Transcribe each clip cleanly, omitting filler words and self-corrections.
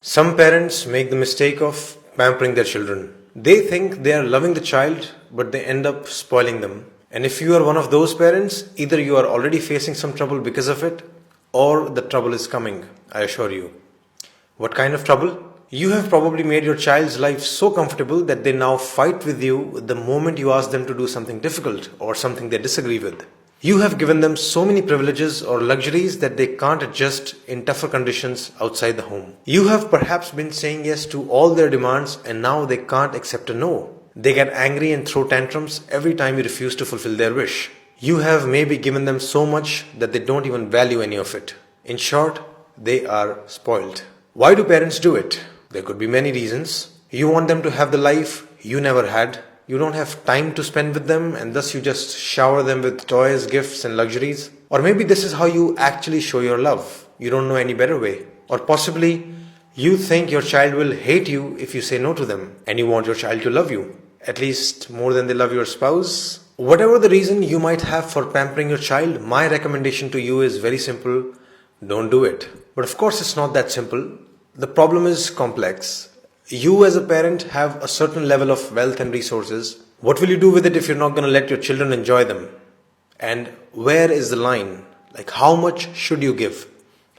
Some parents make the mistake of pampering their children. They think they are loving the child, but they end up spoiling them. And if you are one of those parents, either you are already facing some trouble because of it, or the trouble is coming, I assure you. What kind of trouble? You have probably made your child's life so comfortable that they now fight with you the moment you ask them to do something difficult or something they disagree with. You have given them so many privileges or luxuries that they can't adjust in tougher conditions outside the home. You have perhaps been saying yes to all their demands and now they can't accept a no. They get angry and throw tantrums every time you refuse to fulfill their wish. You have maybe given them so much that they don't even value any of it. In short, they are spoiled. Why do parents do it? There could be many reasons. You want them to have the life you never had. You don't have time to spend with them and thus you just shower them with toys, gifts and luxuries. Or maybe this is how you actually show your love. You don't know any better way. Or possibly you think your child will hate you if you say no to them and you want your child to love you, at least more than they love your spouse. Whatever the reason you might have for pampering your child, my recommendation to you is very simple. Don't do it. But of course it's not that simple. The problem is complex. You as a parent have a certain level of wealth and resources. What will you do with it if you're not going to let your children enjoy them? And where is the line? Like how much should you give?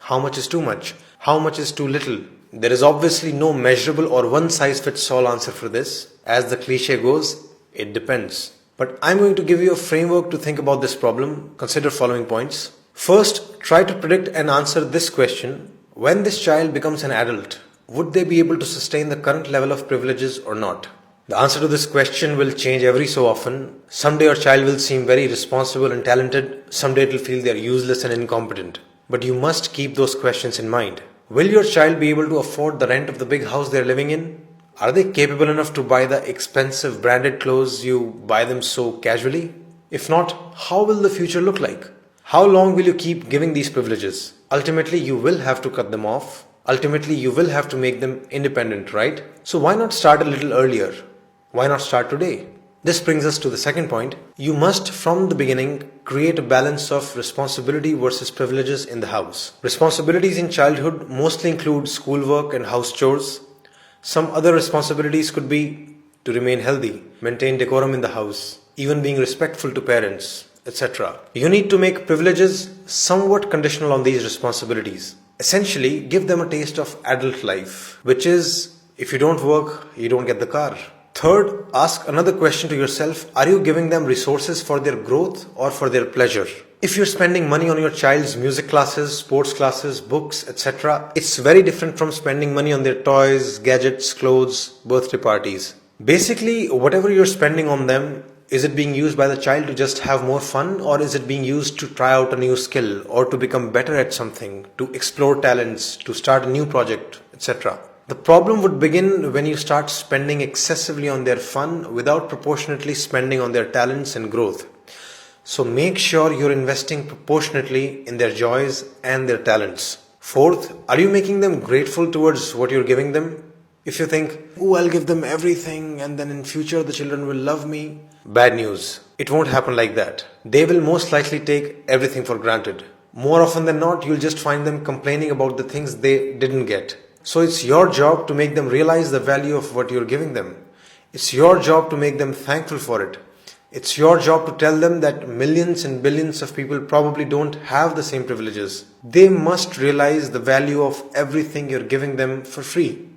How much is too much? How much is too little? There is obviously no measurable or one size fits all answer for this. As the cliche goes, it depends. But I'm going to give you a framework to think about this problem. Consider following points. First, try to predict and answer this question. When this child becomes an adult, would they be able to sustain the current level of privileges or not? The answer to this question will change every so often. Someday your child will seem very responsible and talented. Someday it will feel they are useless and incompetent. But you must keep those questions in mind. Will your child be able to afford the rent of the big house they are living in? Are they capable enough to buy the expensive branded clothes you buy them so casually? If not, how will the future look like? How long will you keep giving these privileges? Ultimately, you will have to cut them off. Ultimately, you will have to make them independent, right? So why not start a little earlier? Why not start today? This brings us to the second point. You must, from the beginning, create a balance of responsibility versus privileges in the house. Responsibilities in childhood mostly include schoolwork and house chores. Some other responsibilities could be to remain healthy, maintain decorum in the house, even being respectful to parents, etc. You need to make privileges somewhat conditional on these responsibilities. Essentially, give them a taste of adult life, which is, if you don't work, you don't get the car. Third, ask another question to yourself. Are you giving them resources for their growth or for their pleasure? If you're spending money on your child's music classes, sports classes, books, etc., it's very different from spending money on their toys, gadgets, clothes, birthday parties. Basically, whatever you're spending on them, is it being used by the child to just have more fun, or is it being used to try out a new skill or to become better at something, to explore talents, to start a new project, etc.? The problem would begin when you start spending excessively on their fun without proportionately spending on their talents and growth. So make sure you're investing proportionately in their joys and their talents. Fourth, are you making them grateful towards what you're giving them? If you think, oh, I'll give them everything and then in future the children will love me. Bad news. It won't happen like that. They will most likely take everything for granted. More often than not, you'll just find them complaining about the things they didn't get. So it's your job to make them realize the value of what you're giving them. It's your job to make them thankful for it. It's your job to tell them that millions and billions of people probably don't have the same privileges. They must realize the value of everything you're giving them for free.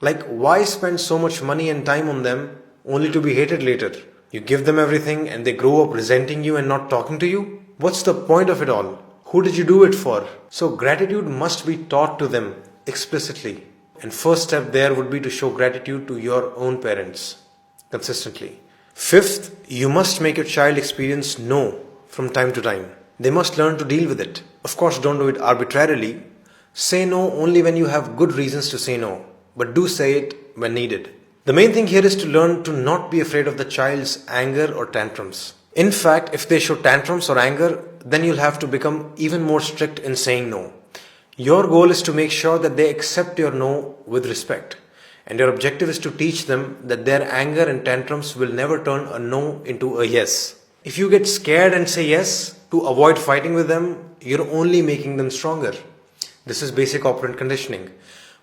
Like, why spend so much money and time on them only to be hated later? You give them everything and they grow up resenting you and not talking to you? What's the point of it all? Who did you do it for? So gratitude must be taught to them explicitly. And first step there would be to show gratitude to your own parents consistently. Fifth, you must make your child experience no from time to time. They must learn to deal with it. Of course, don't do it arbitrarily. Say no only when you have good reasons to say no, but do say it when needed. The main thing here is to learn to not be afraid of the child's anger or tantrums. In fact, if they show tantrums or anger, then you'll have to become even more strict in saying no. Your goal is to make sure that they accept your no with respect. And your objective is to teach them that their anger and tantrums will never turn a no into a yes. If you get scared and say yes to avoid fighting with them, you're only making them stronger. This is basic operant conditioning.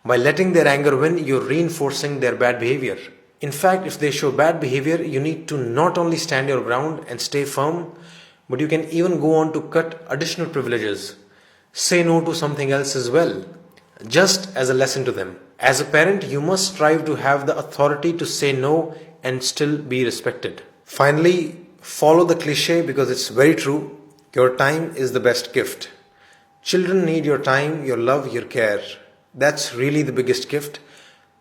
By letting their anger win, you're reinforcing their bad behavior. In fact, if they show bad behavior, you need to not only stand your ground and stay firm, but you can even go on to cut additional privileges. Say no to something else as well, just as a lesson to them. As a parent, you must strive to have the authority to say no and still be respected. Finally, follow the cliche because it's very true. Your time is the best gift. Children need your time, your love, your care. That's really the biggest gift.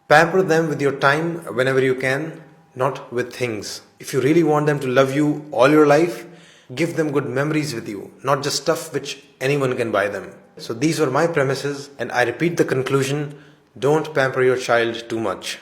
Pamper them with your time whenever you can, not with things. If you really want them to love you all your life, give them good memories with you, not just stuff which anyone can buy them. So these were my premises, and I repeat the conclusion: don't pamper your child too much.